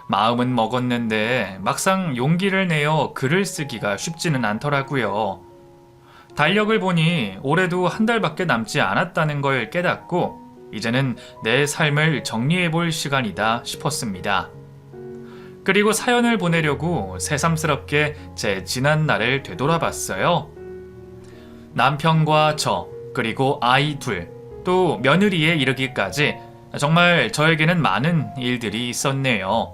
마음은 먹었는데 막상 용기를 내어 글을 쓰기가 쉽지는 않더라고요. 달력을 보니 올해도 한 달밖에 남지 않았다는 걸 깨닫고 이제는 내 삶을 정리해 볼 시간이다 싶었습니다. 그리고 사연을 보내려고 새삼스럽게 제 지난 날을 되돌아봤어요. 남편과 저, 그리고 아이 둘, 또 며느리에 이르기까지 정말 저에게는 많은 일들이 있었네요.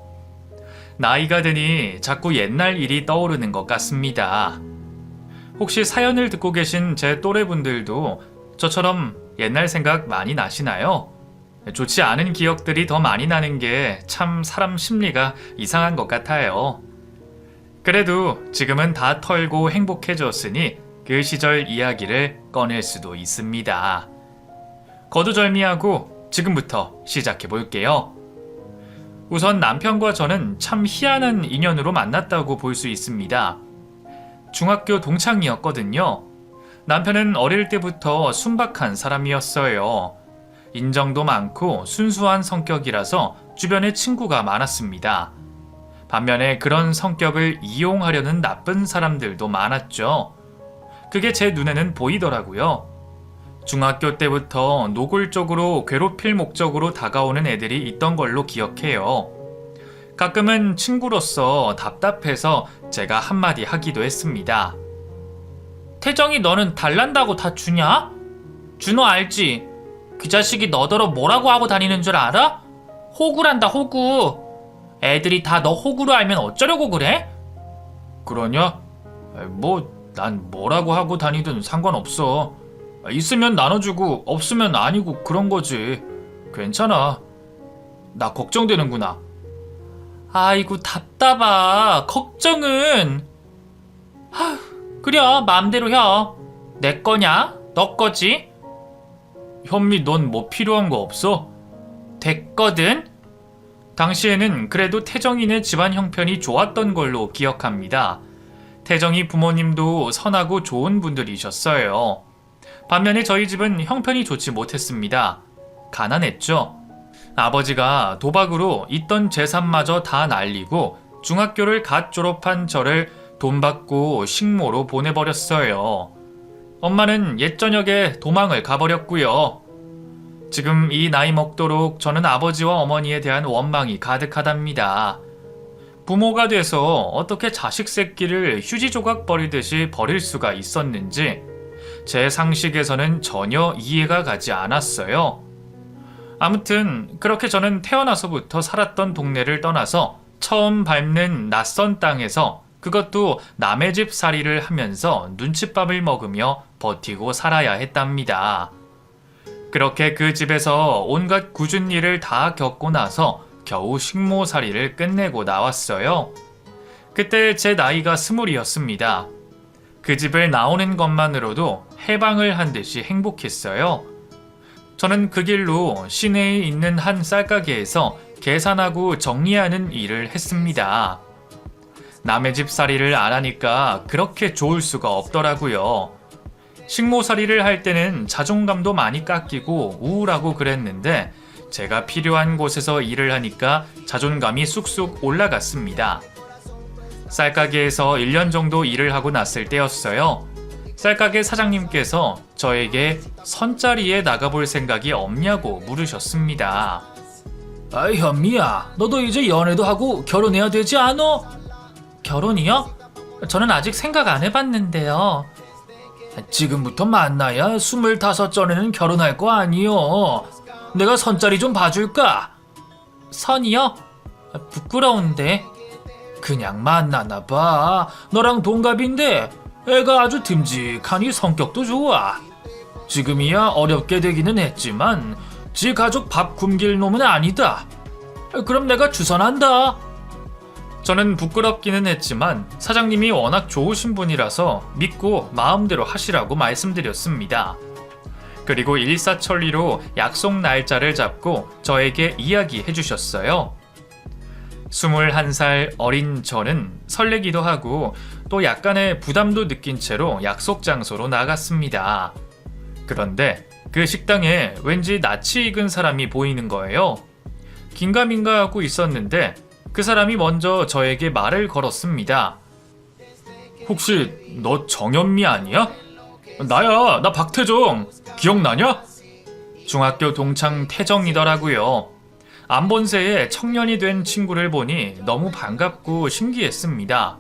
나이가 드니 자꾸 옛날 일이 떠오르는 것 같습니다. 혹시 사연을 듣고 계신 제 또래분들도 저처럼 옛날 생각 많이 나시나요? 좋지 않은 기억들이 더 많이 나는 게 참 사람 심리가 이상한 것 같아요. 그래도 지금은 다 털고 행복해졌으니 그 시절 이야기를 꺼낼 수도 있습니다. 거두절미하고 지금부터 시작해 볼게요. 우선 남편과 저는 참 희한한 인연으로 만났다고 볼 수 있습니다. 중학교 동창이었거든요. 남편은 어릴 때부터 순박한 사람이었어요. 인정도 많고 순수한 성격이라서 주변에 친구가 많았습니다. 반면에 그런 성격을 이용하려는 나쁜 사람들도 많았죠. 그게 제 눈에는 보이더라고요. 중학교 때부터 노골적으로 괴롭힐 목적으로 다가오는 애들이 있던 걸로 기억해요. 가끔은 친구로서 답답해서 제가 한마디 하기도 했습니다. 태정이 너는 달란다고 다 주냐? 준호 알지? 그 자식이 너더러 뭐라고 하고 다니는 줄 알아? 호구란다 호구. 애들이 다 너 호구로 알면 어쩌려고 그래? 그러냐? 난 뭐라고 하고 다니든 상관없어. 있으면 나눠주고 없으면 아니고 그런 거지. 괜찮아. 나 걱정되는구나. 아이고 답답하. 걱정은. 그래 맘대로 혀. 내 거냐? 너 거지? 현미 넌 뭐 필요한 거 없어? 됐거든? 당시에는 그래도 태정이네 집안 형편이 좋았던 걸로 기억합니다. 태정이 부모님도 선하고 좋은 분들이셨어요. 반면에 저희 집은 형편이 좋지 못했습니다. 가난했죠. 아버지가 도박으로 있던 재산마저 다 날리고 중학교를 갓 졸업한 저를 돈 받고 식모로 보내버렸어요. 엄마는 옛 저녁에 도망을 가버렸고요. 지금 이 나이 먹도록 저는 아버지와 어머니에 대한 원망이 가득하답니다. 부모가 돼서 어떻게 자식 새끼를 휴지 조각 버리듯이 버릴 수가 있었는지 제 상식에서는 전혀 이해가 가지 않았어요. 아무튼 그렇게 저는 태어나서부터 살았던 동네를 떠나서 처음 밟는 낯선 땅에서 그것도 남의 집 살이를 하면서 눈칫밥을 먹으며 버티고 살아야 했답니다. 그렇게 그 집에서 온갖 굳은 일을 다 겪고 나서 겨우 식모살이를 끝내고 나왔어요. 그때 제 나이가 20이었습니다. 그 집을 나오는 것만으로도 해방을 한 듯이 행복했어요. 저는 그 길로 시내에 있는 한 쌀가게에서 계산하고 정리하는 일을 했습니다. 남의 집 살이를 안 하니까 그렇게 좋을 수가 없더라고요. 식모살이를 할 때는 자존감도 많이 깎이고 우울하고 그랬는데 제가 필요한 곳에서 일을 하니까 자존감이 쑥쑥 올라갔습니다. 쌀가게에서 1년 정도 일을 하고 났을 때였어요. 쌀가게 사장님께서 저에게 선자리에 나가볼 생각이 없냐고 물으셨습니다. 아이 현미야, 너도 이제 연애도 하고 결혼해야 되지 않어? 결혼이요? 저는 아직 생각 안 해봤는데요. 지금부터 만나야 25전에는 결혼할 거 아니요. 내가 선자리 좀 봐줄까? 선이요? 부끄러운데. 그냥 만나나 봐. 너랑 동갑인데 애가 아주 듬직하니 성격도 좋아. 지금이야 어렵게 되기는 했지만 지 가족 밥 굶길 놈은 아니다. 그럼 내가 주선한다. 저는 부끄럽기는 했지만 사장님이 워낙 좋으신 분이라서 믿고 마음대로 하시라고 말씀드렸습니다. 그리고 일사천리로 약속 날짜를 잡고 저에게 이야기해 주셨어요. 21살 어린 저는 설레기도 하고 또 약간의 부담도 느낀 채로 약속 장소로 나갔습니다. 그런데 그 식당에 왠지 낯이 익은 사람이 보이는 거예요. 긴가민가 하고 있었는데 그 사람이 먼저 저에게 말을 걸었습니다. 혹시 너 정현미 아니야? 나야, 나 박태정. 기억나냐? 중학교 동창 태정이더라고요. 안 본 새에 청년이 된 친구를 보니 너무 반갑고 신기했습니다.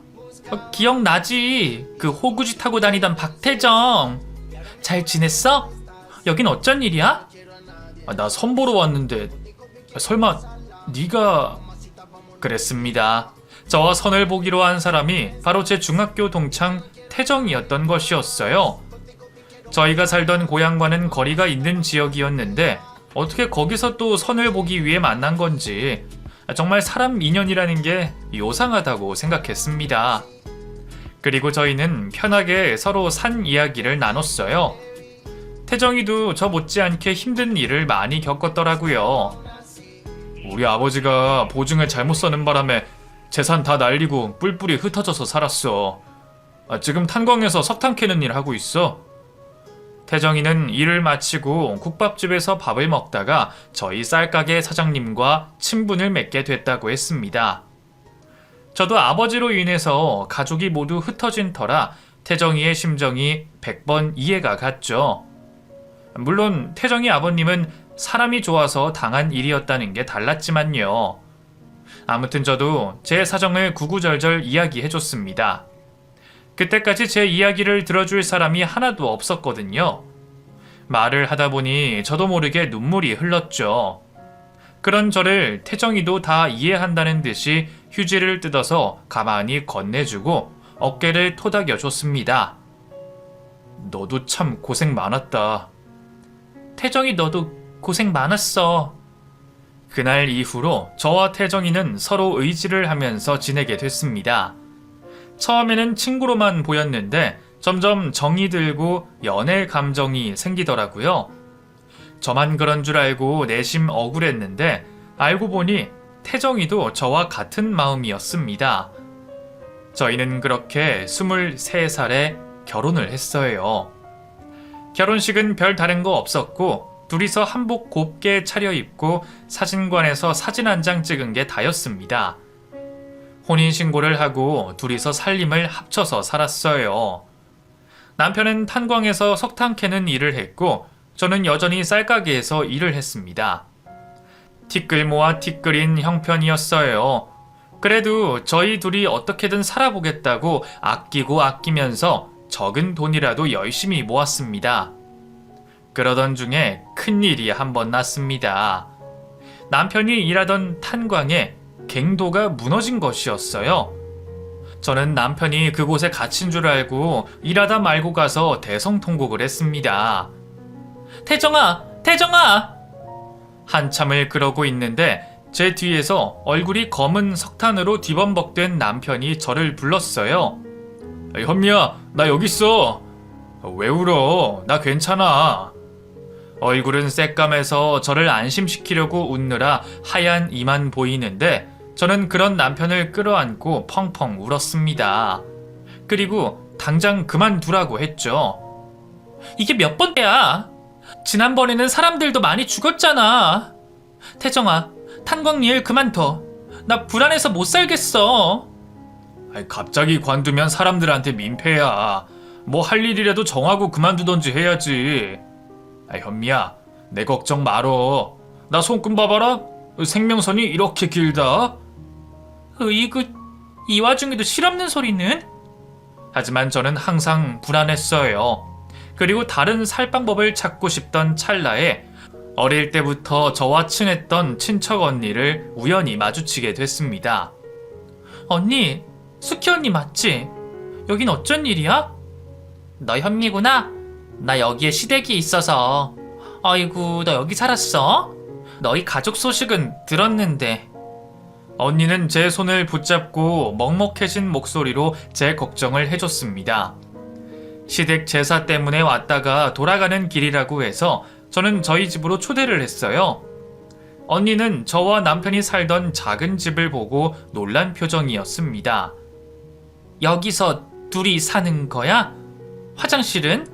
기억나지? 그 호구지 타고 다니던 박태정. 잘 지냈어? 여긴 어쩐 일이야? 나 선보러 왔는데 설마 네가... 그랬습니다. 저와 선을 보기로 한 사람이 바로 제 중학교 동창 태정이었던 것이었어요. 저희가 살던 고향과는 거리가 있는 지역이었는데 어떻게 거기서 또 선을 보기 위해 만난 건지 정말 사람 인연이라는 게 요상하다고 생각했습니다. 그리고 저희는 편하게 서로 산 이야기를 나눴어요. 태정이도 저 못지않게 힘든 일을 많이 겪었더라고요. 우리 아버지가 보증을 잘못 서는 바람에 재산 다 날리고 뿔뿔이 흩어져서 살았어. 지금 탄광에서 석탄 캐는 일 하고 있어. 태정이는 일을 마치고 국밥집에서 밥을 먹다가 저희 쌀가게 사장님과 친분을 맺게 됐다고 했습니다. 저도 아버지로 인해서 가족이 모두 흩어진 터라 태정이의 심정이 100번 이해가 갔죠. 물론 태정이 아버님은 사람이 좋아서 당한 일이었다는 게 달랐지만요. 아무튼 저도 제 사정을 구구절절 이야기해줬습니다. 그때까지 제 이야기를 들어줄 사람이 하나도 없었거든요. 말을 하다 보니 저도 모르게 눈물이 흘렀죠. 그런 저를 태정이도 다 이해한다는 듯이 휴지를 뜯어서 가만히 건네주고 어깨를 토닥여줬습니다. 너도 참 고생 많았다. 태정이 너도 고생 많았어. 그날 이후로 저와 태정이는 서로 의지를 하면서 지내게 됐습니다. 처음에는 친구로만 보였는데 점점 정이 들고 연애 감정이 생기더라고요. 저만 그런 줄 알고 내심 억울했는데 알고 보니 태정이도 저와 같은 마음이었습니다. 저희는 그렇게 23살에 결혼을 했어요. 결혼식은 별 다른 거 없었고 둘이서 한복 곱게 차려입고 사진관에서 사진 한 장 찍은 게 다였습니다. 혼인신고를 하고 둘이서 살림을 합쳐서 살았어요. 남편은 탄광에서 석탄 캐는 일을 했고 저는 여전히 쌀가게에서 일을 했습니다. 티끌 모아 티끌인 형편이었어요. 그래도 저희 둘이 어떻게든 살아보겠다고 아끼고 아끼면서 적은 돈이라도 열심히 모았습니다. 그러던 중에 큰일이 한 번 났습니다. 남편이 일하던 탄광에 갱도가 무너진 것이었어요. 저는 남편이 그곳에 갇힌 줄 알고 일하다 말고 가서 대성통곡을 했습니다. 태정아! 태정아! 한참을 그러고 있는데 제 뒤에서 얼굴이 검은 석탄으로 뒤범벅된 남편이 저를 불렀어요. 현미야, 나 여기 있어. 왜 울어? 나 괜찮아. 얼굴은 새까매서 저를 안심시키려고 웃느라 하얀 이만 보이는데 저는 그런 남편을 끌어안고 펑펑 울었습니다. 그리고 당장 그만두라고 했죠. 이게 몇 번째야? 지난번에는 사람들도 많이 죽었잖아. 태정아, 탄광 일 그만둬. 나 불안해서 못 살겠어. 갑자기 관두면 사람들한테 민폐야. 뭐 할 일이라도 정하고 그만두던지 해야지. 현미야, 내 걱정 말어. 나 손금 봐봐라. 생명선이 이렇게 길다. 으이그, 이 와중에도 실없는 소리는? 하지만 저는 항상 불안했어요. 그리고 다른 살 방법을 찾고 싶던 찰나에 어릴 때부터 저와 친했던 친척 언니를 우연히 마주치게 됐습니다. 언니, 수키 언니 맞지? 여긴 어쩐 일이야? 너 현미구나? 나 여기에 시댁이 있어서. 아이고, 너 여기 살았어? 너희 가족 소식은 들었는데. 언니는 제 손을 붙잡고 먹먹해진 목소리로 제 걱정을 해줬습니다. 시댁 제사 때문에 왔다가 돌아가는 길이라고 해서 저는 저희 집으로 초대를 했어요. 언니는 저와 남편이 살던 작은 집을 보고 놀란 표정이었습니다. 여기서 둘이 사는 거야? 화장실은?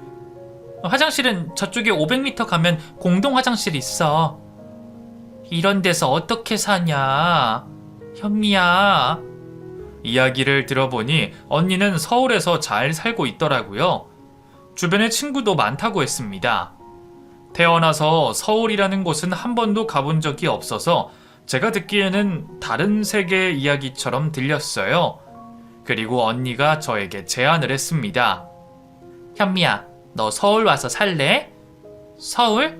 화장실은 저쪽에 500m 가면 공동 화장실이 있어. 이런 데서 어떻게 사냐? 현미야. 이야기를 들어보니 언니는 서울에서 잘 살고 있더라고요. 주변에 친구도 많다고 했습니다. 태어나서 서울이라는 곳은 한 번도 가본 적이 없어서 제가 듣기에는 다른 세계 이야기처럼 들렸어요. 그리고 언니가 저에게 제안을 했습니다. 현미야, 너 서울 와서 살래? 서울?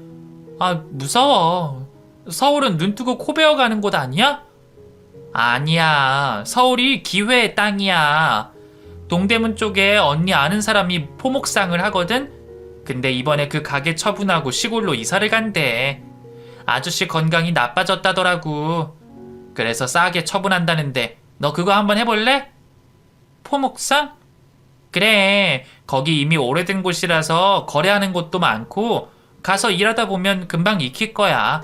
아, 무서워. 서울은 눈 뜨고 코 베어 가는 곳 아니야? 아니야. 서울이 기회의 땅이야. 동대문 쪽에 언니 아는 사람이 포목상을 하거든? 근데 이번에 그 가게 처분하고 시골로 이사를 간대. 아저씨 건강이 나빠졌다더라고. 그래서 싸게 처분한다는데 너 그거 한번 해볼래? 포목상? 그래. 거기 이미 오래된 곳이라서 거래하는 곳도 많고 가서 일하다 보면 금방 익힐 거야.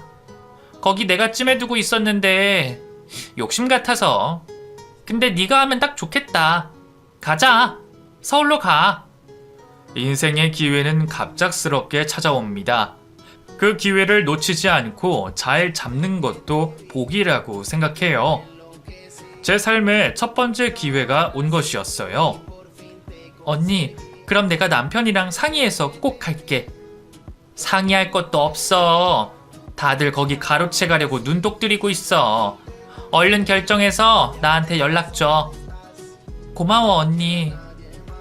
거기 내가 찜해두고 있었는데 욕심 같아서. 근데 네가 하면 딱 좋겠다. 가자. 서울로 가. 인생의 기회는 갑작스럽게 찾아옵니다. 그 기회를 놓치지 않고 잘 잡는 것도 복이라고 생각해요. 제 삶의 첫 번째 기회가 온 것이었어요. 언니, 그럼 내가 남편이랑 상의해서 꼭 갈게. 상의할 것도 없어. 다들 거기 가로채 가려고 눈독 들이고 있어. 얼른 결정해서 나한테 연락 줘. 고마워, 언니.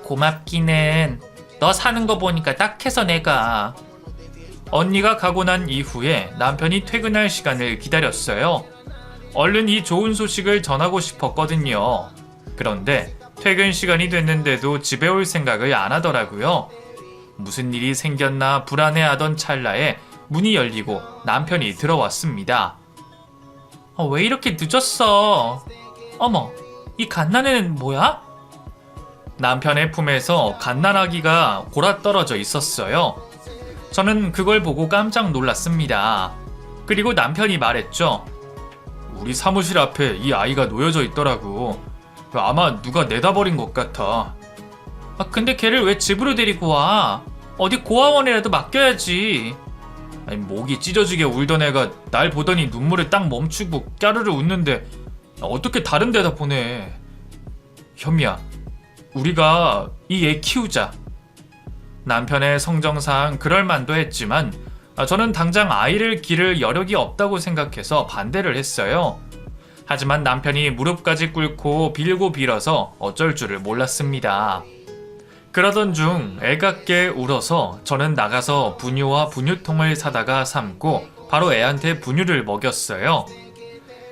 고맙기는. 너 사는 거 보니까 딱해서 내가. 언니가 가고 난 이후에 남편이 퇴근할 시간을 기다렸어요. 얼른 이 좋은 소식을 전하고 싶었거든요. 그런데 퇴근 시간이 됐는데도 집에 올 생각을 안 하더라고요. 무슨 일이 생겼나 불안해하던 찰나에 문이 열리고 남편이 들어왔습니다. 왜 이렇게 늦었어? 어머, 이 갓난애는 뭐야? 남편의 품에서 갓난아기가 골아떨어져 있었어요. 저는 그걸 보고 깜짝 놀랐습니다. 그리고 남편이 말했죠. 우리 사무실 앞에 이 아이가 놓여져 있더라고. 아마 누가 내다 버린 것 같아. 근데 걔를 왜 집으로 데리고 와? 어디 고아원이라도 맡겨야지. 아니, 목이 찢어지게 울던 애가 날 보더니 눈물을 딱 멈추고 까르르 웃는데 어떻게 다른 데다 보내. 현미야, 우리가 이 애 키우자. 남편의 성정상 그럴만도 했지만 저는 당장 아이를 기를 여력이 없다고 생각해서 반대를 했어요. 하지만 남편이 무릎까지 꿇고 빌고 빌어서 어쩔 줄을 몰랐습니다. 그러던 중 애같게 울어서 저는 나가서 분유와 분유통을 사다가 삶고 바로 애한테 분유를 먹였어요.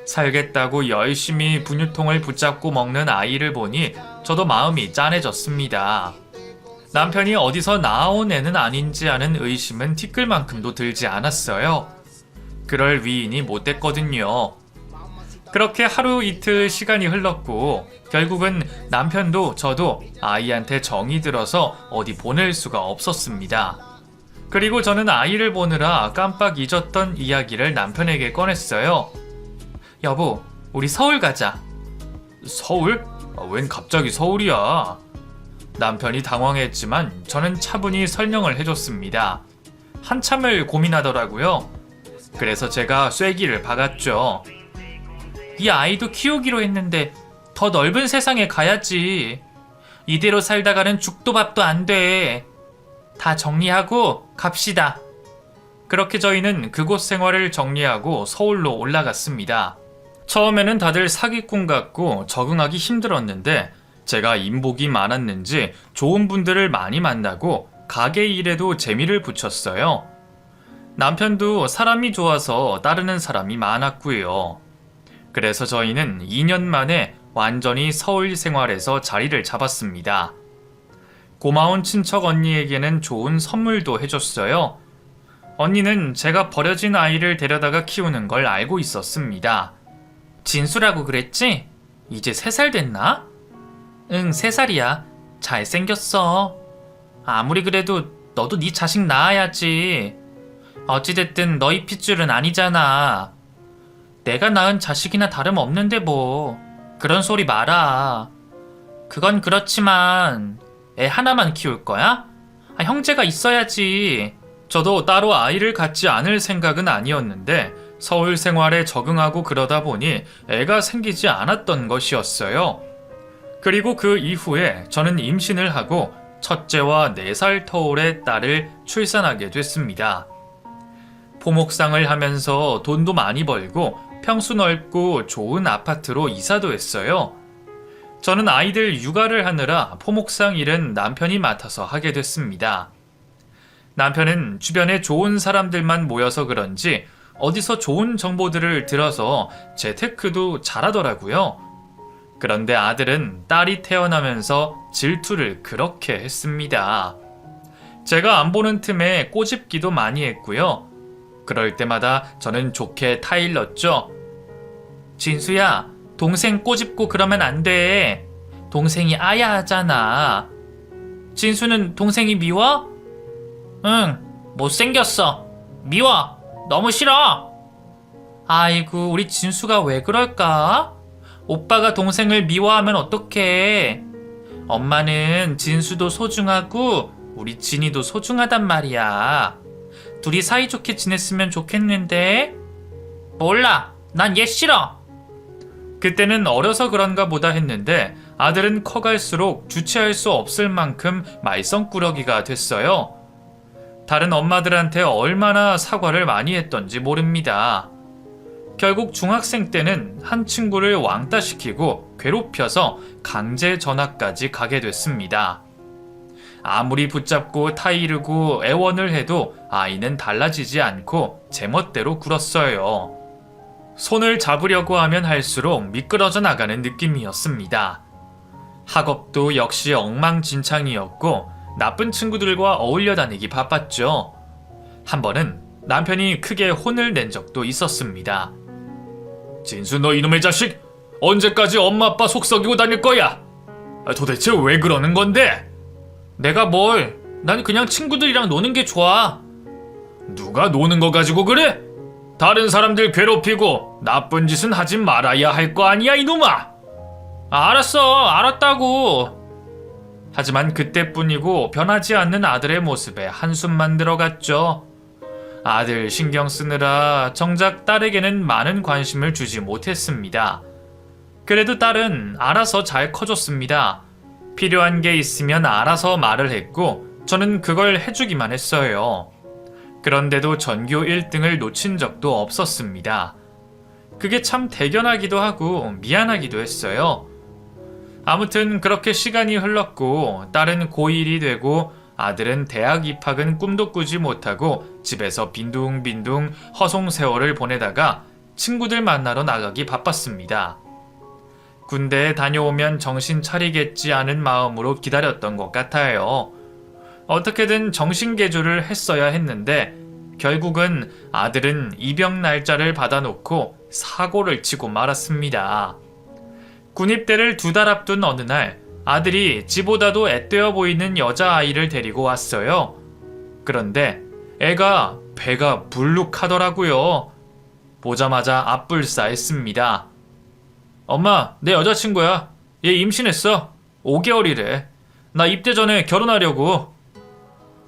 살겠다고 열심히 분유통을 붙잡고 먹는 아이를 보니 저도 마음이 짠해졌습니다. 남편이 어디서 나온 애는 아닌지 하는 의심은 티끌만큼도 들지 않았어요. 그럴 위인이 못 됐거든요. 그렇게 하루 이틀 시간이 흘렀고 결국은 남편도 저도 아이한테 정이 들어서 어디 보낼 수가 없었습니다. 그리고 저는 아이를 보느라 깜빡 잊었던 이야기를 남편에게 꺼냈어요. 여보, 우리 서울 가자. 서울? 웬 갑자기 서울이야? 남편이 당황했지만 저는 차분히 설명을 해줬습니다. 한참을 고민하더라고요. 그래서 제가 쐐기를 박았죠. 이 아이도 키우기로 했는데 더 넓은 세상에 가야지. 이대로 살다가는 죽도 밥도 안 돼. 다 정리하고 갑시다. 그렇게 저희는 그곳 생활을 정리하고 서울로 올라갔습니다. 처음에는 다들 사기꾼 같고 적응하기 힘들었는데 제가 인복이 많았는지 좋은 분들을 많이 만나고 가게 일에도 재미를 붙였어요. 남편도 사람이 좋아서 따르는 사람이 많았고요. 그래서 저희는 2년 만에 완전히 서울 생활에서 자리를 잡았습니다. 고마운 친척 언니에게는 좋은 선물도 해줬어요. 언니는 제가 버려진 아이를 데려다가 키우는 걸 알고 있었습니다. 진수라고 그랬지? 이제 3살 됐나? 응, 3살이야. 잘생겼어. 아무리 그래도 너도 네 자식 낳아야지. 어찌됐든 너희 핏줄은 아니잖아. 내가 낳은 자식이나 다름없는데 뭐. 그런 소리 마라. 그건 그렇지만 애 하나만 키울 거야? 형제가 있어야지. 저도 따로 아이를 갖지 않을 생각은 아니었는데 서울 생활에 적응하고 그러다 보니 애가 생기지 않았던 것이었어요. 그리고 그 이후에 저는 임신을 하고 첫째와 4살 터울의 딸을 출산하게 됐습니다. 포목상을 하면서 돈도 많이 벌고 평수 넓고 좋은 아파트로 이사도 했어요. 저는 아이들 육아를 하느라 포목상 일은 남편이 맡아서 하게 됐습니다. 남편은 주변에 좋은 사람들만 모여서 그런지 어디서 좋은 정보들을 들어서 재테크도 잘하더라고요. 그런데 아들은 딸이 태어나면서 질투를 그렇게 했습니다. 제가 안 보는 틈에 꼬집기도 많이 했고요. 그럴 때마다 저는 좋게 타일렀죠. 진수야, 동생 꼬집고 그러면 안 돼. 동생이 아야하잖아. 진수는 동생이 미워? 응, 못생겼어. 미워. 너무 싫어. 아이고, 우리 진수가 왜 그럴까? 오빠가 동생을 미워하면 어떡해. 엄마는 진수도 소중하고 우리 진이도 소중하단 말이야. 둘이 사이좋게 지냈으면 좋겠는데. 몰라, 난 얘 싫어. 그때는 어려서 그런가 보다 했는데 아들은 커갈수록 주체할 수 없을 만큼 말썽꾸러기가 됐어요. 다른 엄마들한테 얼마나 사과를 많이 했던지 모릅니다. 결국 중학생 때는 한 친구를 왕따시키고 괴롭혀서 강제 전학까지 가게 됐습니다. 아무리 붙잡고 타이르고 애원을 해도 아이는 달라지지 않고 제멋대로 굴었어요. 손을 잡으려고 하면 할수록 미끄러져 나가는 느낌이었습니다. 학업도 역시 엉망진창이었고 나쁜 친구들과 어울려 다니기 바빴죠. 한 번은 남편이 크게 혼을 낸 적도 있었습니다. 진수, 너 이놈의 자식! 언제까지 엄마 아빠 속썩이고 다닐 거야? 도대체 왜 그러는 건데? 내가 뭘? 난 그냥 친구들이랑 노는 게 좋아. 누가 노는 거 가지고 그래? 다른 사람들 괴롭히고 나쁜 짓은 하지 말아야 할 거 아니야, 이놈아! 알았어, 알았다고. 하지만 그때뿐이고 변하지 않는 아들의 모습에 한숨만 들어갔죠. 아들 신경 쓰느라 정작 딸에게는 많은 관심을 주지 못했습니다. 그래도 딸은 알아서 잘 커졌습니다. 필요한 게 있으면 알아서 말을 했고 저는 그걸 해주기만 했어요. 그런데도 전교 1등을 놓친 적도 없었습니다. 그게 참 대견하기도 하고 미안하기도 했어요. 아무튼 그렇게 시간이 흘렀고 딸은 고1이 되고 아들은 대학 입학은 꿈도 꾸지 못하고 집에서 빈둥빈둥 허송세월을 보내다가 친구들 만나러 나가기 바빴습니다. 군대에 다녀오면 정신 차리겠지 하는 마음으로 기다렸던 것 같아요. 어떻게든 정신개조를 했어야 했는데 결국은 아들은 입영 날짜를 받아놓고 사고를 치고 말았습니다. 군입대를 2달 앞둔 어느 날 아들이 지보다도 앳되어 보이는 여자아이를 데리고 왔어요. 그런데 애가 배가 불룩하더라고요. 보자마자 앞불싸했습니다. 엄마, 내 여자친구야. 얘 임신했어. 5개월이래. 나 입대 전에 결혼하려고.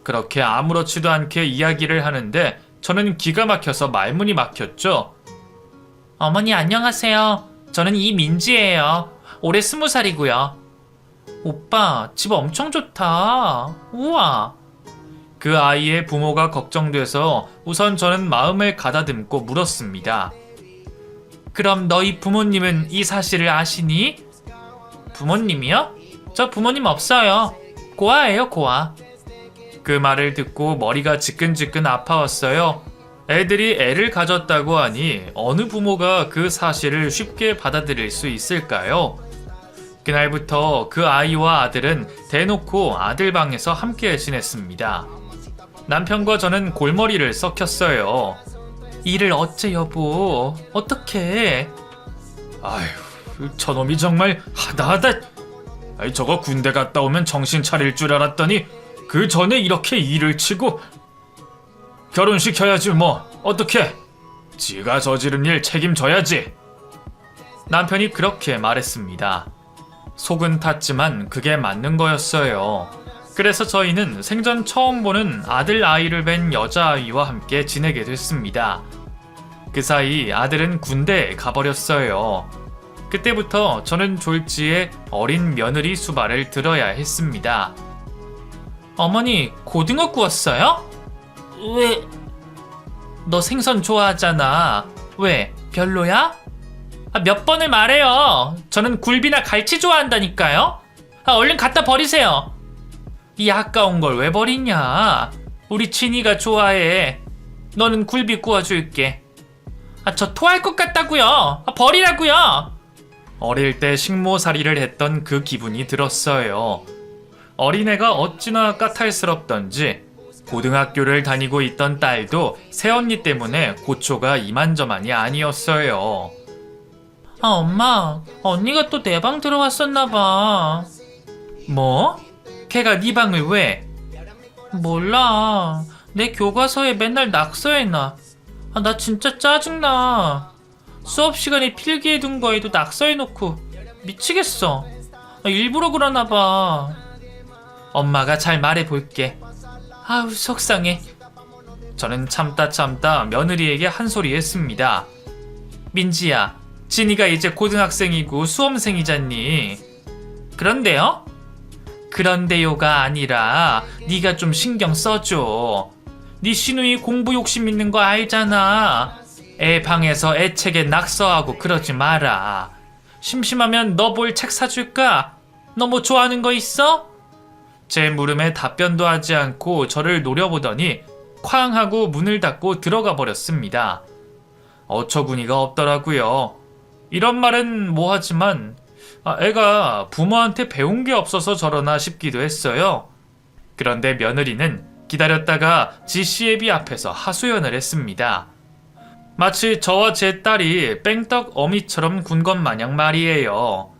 그렇게 아무렇지도 않게 이야기를 하는데 저는 기가 막혀서 말문이 막혔죠. 어머니 안녕하세요. 저는 이민지예요. 올해 20살이고요. 오빠, 집 엄청 좋다. 우와. 그 아이의 부모가 걱정돼서 우선 저는 마음을 가다듬고 물었습니다. 그럼 너희 부모님은 이 사실을 아시니? 부모님이요? 저 부모님 없어요. 고아예요, 고아. 그 말을 듣고 머리가 지끈지끈 아파왔어요. 애들이 애를 가졌다고 하니 어느 부모가 그 사실을 쉽게 받아들일 수 있을까요? 그날부터 그 아이와 아들은 대놓고 아들 방에서 함께 지냈습니다. 남편과 저는 골머리를 썩혔어요. 일을 어째 여보, 어떡해? 아휴, 저놈이 정말 하다하다. 저거 군대 갔다 오면 정신 차릴 줄 알았더니 그 전에 이렇게 일을 치고. 결혼시켜야지 뭐, 어떡해? 지가 저지른 일 책임져야지. 남편이 그렇게 말했습니다. 속은 탔지만 그게 맞는 거였어요. 그래서 저희는 생전 처음 보는 아들 아이를 뵌 여자아이와 함께 지내게 됐습니다. 그 사이 아들은 군대에 가버렸어요. 그때부터 저는 졸지에 어린 며느리 수발을 들어야 했습니다. 어머니, 고등어 구웠어요? 왜? 너 생선 좋아하잖아. 왜? 별로야? 몇 번을 말해요. 저는 굴비나 갈치 좋아한다니까요. 얼른 갖다 버리세요. 이 아까운 걸 왜 버리냐? 우리 진이가 좋아해. 너는 굴비 구워줄게. 저 토할 것 같다고요. 버리라고요. 어릴 때 식모살이를 했던 그 기분이 들었어요. 어린애가 어찌나 까탈스럽던지 고등학교를 다니고 있던 딸도 새언니 때문에 고초가 이만저만이 아니었어요. 엄마, 언니가 또 내 방 들어왔었나봐. 뭐? 걔가 네 방을 왜? 몰라. 내 교과서에 맨날 낙서해놔. 나 진짜 짜증나. 수업 시간에 필기해둔 거에도 낙서해놓고 미치겠어. 일부러 그러나봐. 엄마가 잘 말해볼게. 아우, 속상해. 저는 참다 며느리에게 한 소리 했습니다. 민지야, 진이가 이제 고등학생이고 수험생이잖니. 그런데요? 그런데요가 아니라 네가 좀 신경 써줘. 네 시누이 공부 욕심 있는 거 알잖아. 애 방에서 애 책에 낙서하고 그러지 마라. 심심하면 너 뭘 책 사줄까? 너 뭐 좋아하는 거 있어? 제 물음에 답변도 하지 않고 저를 노려보더니 쾅 하고 문을 닫고 들어가 버렸습니다. 어처구니가 없더라고요. 이런 말은 뭐하지만 애가 부모한테 배운 게 없어서 저러나 싶기도 했어요. 그런데 며느리는 기다렸다가 GC애비 앞에서 하소연을 했습니다. 마치 저와 제 딸이 뺑떡 어미처럼 군 것 마냥 말이에요.